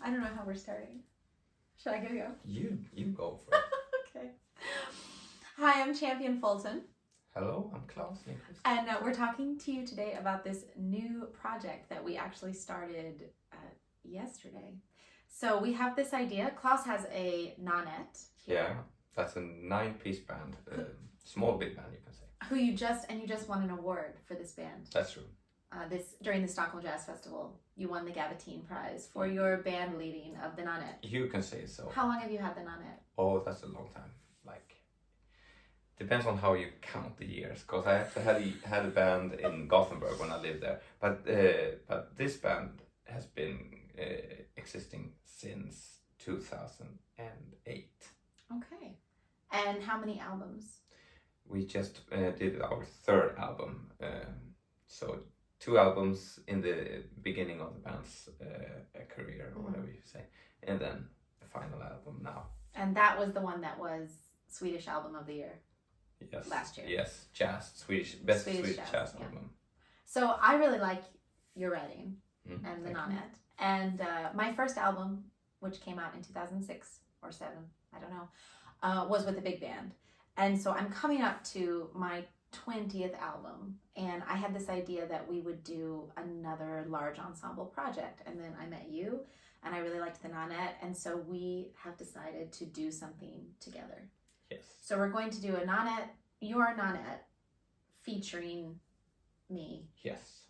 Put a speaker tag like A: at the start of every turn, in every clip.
A: I don't know how we're starting. Should I go?
B: You go for it.
A: Okay. Hi, I'm Champian Fulton.
B: Hello, I'm Klas Lindquist.
A: And we're talking to you today about this new project that we actually started yesterday. So we have this idea. Klas has a Nonet here.
B: Yeah, that's a 9-piece band. Small big band, you can say.
A: Who you just won an award for this band.
B: That's true.
A: During the Stockholm Jazz Festival, you won the Gavatine Prize for your band leading of the Nonet.
B: You can say so.
A: How long have you had the Nonet?
B: Oh, that's a long time. Depends on how you count the years. Because I actually had a band in Gothenburg when I lived there. But this band has been existing since 2008.
A: Okay. And how many albums?
B: We just did our 3rd album. So 2 albums in the beginning of the band's career, or whatever you say, and then the final album now.
A: And that was the one that was Swedish Album of the Year.
B: Yes.
A: Last year.
B: Yes, Swedish Swedish jazz
A: yeah.
B: album.
A: So I really like your writing and the
B: thank
A: Nonet. And my first album, which came out in 2006 or 7, I don't know, was with a big band. And so I'm coming up to my 20th album, and I had this idea that we would do another large ensemble project. And then I met you, and I really liked the Nonet, and so we have decided to do something together.
B: Yes.
A: So we're going to do a Nonet, your Nonet, featuring me.
B: Yes.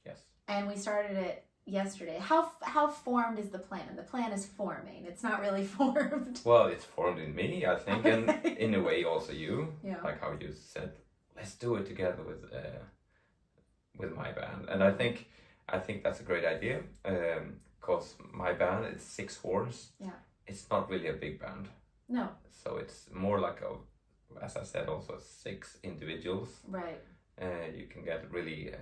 B: Yes.
A: And we started it yesterday. How formed is the plan? The plan is forming. It's not really formed.
B: Well, it's formed in me, I think,
A: Okay.
B: and in a way also you.
A: Yeah.
B: Like how you said, let's do it together with my band, and I think that's a great idea. Because my band is 6 horns.
A: Yeah.
B: It's not really a big band.
A: No.
B: So it's more like as I said, also 6 individuals.
A: Right.
B: You can get really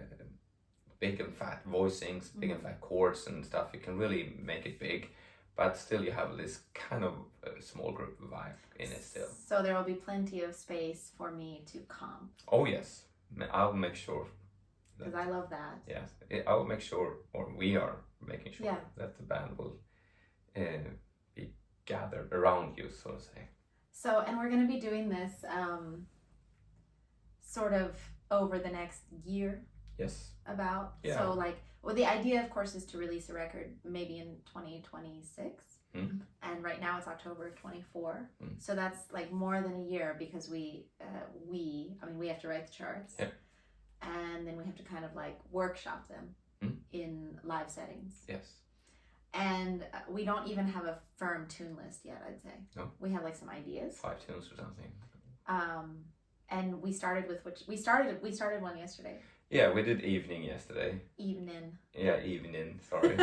B: big and fat voicings, big and fat chords and stuff. You can really make it big, but still you have this kind of small group vibe in it still.
A: So there will be plenty of space for me to comp.
B: Oh yes, I'll make sure.
A: Because I love that.
B: Yes, I'll make sure, or we are making sure that the band will be gathered around you, so to say.
A: So, and we're going to be doing this sort of over the next year.
B: Yes.
A: About.
B: Yeah.
A: So the idea of course is to release a record maybe in 2026. And right now it's October of 24. So that's more than a year, because we have to write the charts.
B: Yeah.
A: And then we have to kind of workshop them in live settings.
B: Yes.
A: And we don't even have a firm tune list yet, I'd say.
B: No.
A: We have some ideas.
B: 5 tunes or something.
A: And we started with we started one yesterday.
B: Yeah, we did Evening yesterday.
A: Evening.
B: Yeah, Evening, sorry.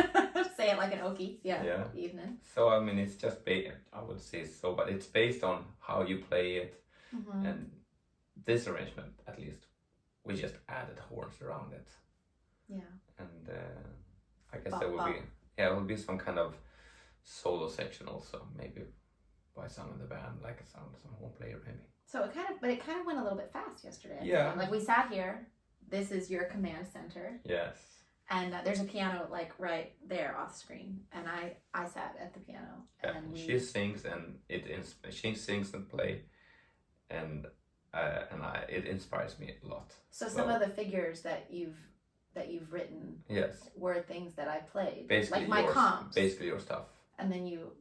A: Say it like an Okie. Yeah. Evening.
B: So I mean, it's just I would say so, but it's based on how you play it, and this arrangement, at least, we just added horns around it.
A: Yeah.
B: And I guess there will be some kind of solo section also, maybe by some of the band, like some horn player maybe.
A: So it kind of went a little bit fast yesterday.
B: Yeah.
A: We sat here. This is your command center.
B: Yes.
A: And there's a piano right there off screen, and I sat at the piano.
B: Yeah.
A: And
B: she sings and she sings and play, and it inspires me a lot.
A: So some of the figures that you've written,
B: yes,
A: were things that I played,
B: basically
A: my comps,
B: basically your stuff,
A: and then you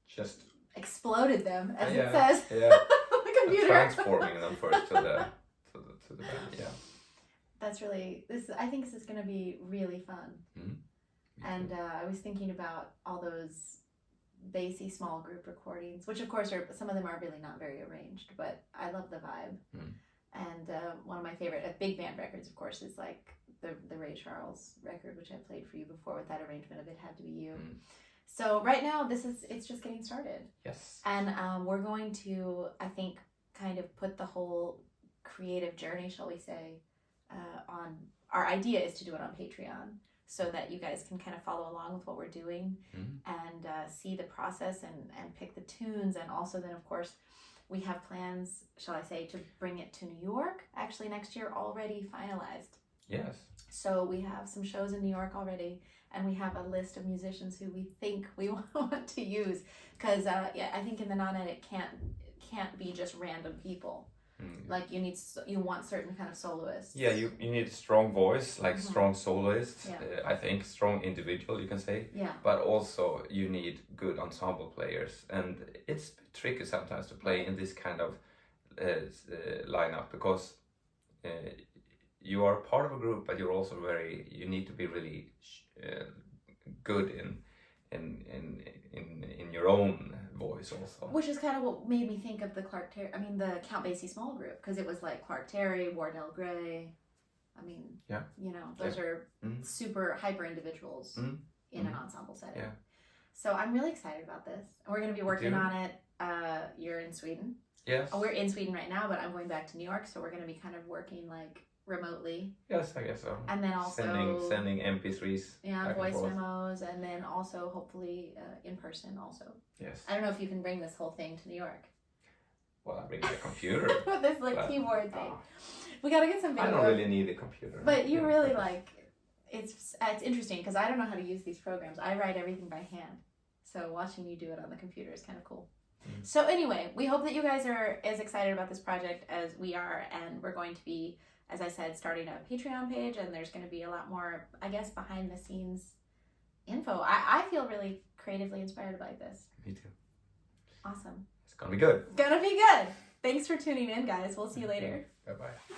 B: just
A: exploded them, as it
B: yeah,
A: says,
B: yeah.
A: on the computer,
B: transforming them first to the band. Yeah.
A: That's really I think this is going to be really fun. And I was thinking about all those bassy small group recordings, which of course some of them are really not very arranged, but I love the vibe. And one of my favorite big band records, of course, is the Ray Charles record, which I played for you before with that arrangement of It Had to Be You. So right now it's just getting started.
B: Yes.
A: And we're going to, I think, kind of put the whole creative journey, shall we say, on. Our idea is to do it on Patreon, so that you guys can kind of follow along with what we're doing and see the process and pick the tunes. And also then, of course, we have plans, shall I say, to bring it to New York, actually next year, already finalized.
B: Yes.
A: So we have some shows in New York already, and we have a list of musicians who we think we want to use. Because yeah, I think in the Nonet it can't be just random people. Like you want certain kind of soloists.
B: Yeah, you need a strong voice, like strong soloist.
A: Yeah.
B: I think strong individual, you can say.
A: Yeah.
B: But also you need good ensemble players, and it's a bit tricky sometimes to play in this kind of lineup because you are part of a group, but you're also you need to be really good in your own voice also.
A: Which is kind of what made me think of the Count Basie small group, because it was like Clark Terry, Wardell Gray. I mean,
B: yeah,
A: you know, those are super hyper individuals in an ensemble setting.
B: Yeah.
A: So I'm really excited about this. And we're going to be working on it. You're in Sweden.
B: Yes.
A: Oh, we're in Sweden right now, but I'm going back to New York, so we're going to be kind of working like remotely.
B: Yes, I guess so.
A: And then also
B: sending MP3s.
A: Yeah, voice memos, and then also hopefully in person also.
B: Yes.
A: I don't know if you can bring this whole thing to New York.
B: Well, I bring my computer.
A: With this keyboard thing. We gotta get some video.
B: I don't really need a computer.
A: But you really it's interesting because I don't know how to use these programs. I write everything by hand. So watching you do it on the computer is kind of cool. So anyway, we hope that you guys are as excited about this project as we are, and we're going to be, as I said, starting a Patreon page, and there's going to be a lot more, I guess, behind the scenes info. I feel really creatively inspired by this.
B: Me too.
A: Awesome.
B: It's gonna be good.
A: Gonna be good. Thanks for tuning in, guys. We'll see you later.
B: Bye-bye.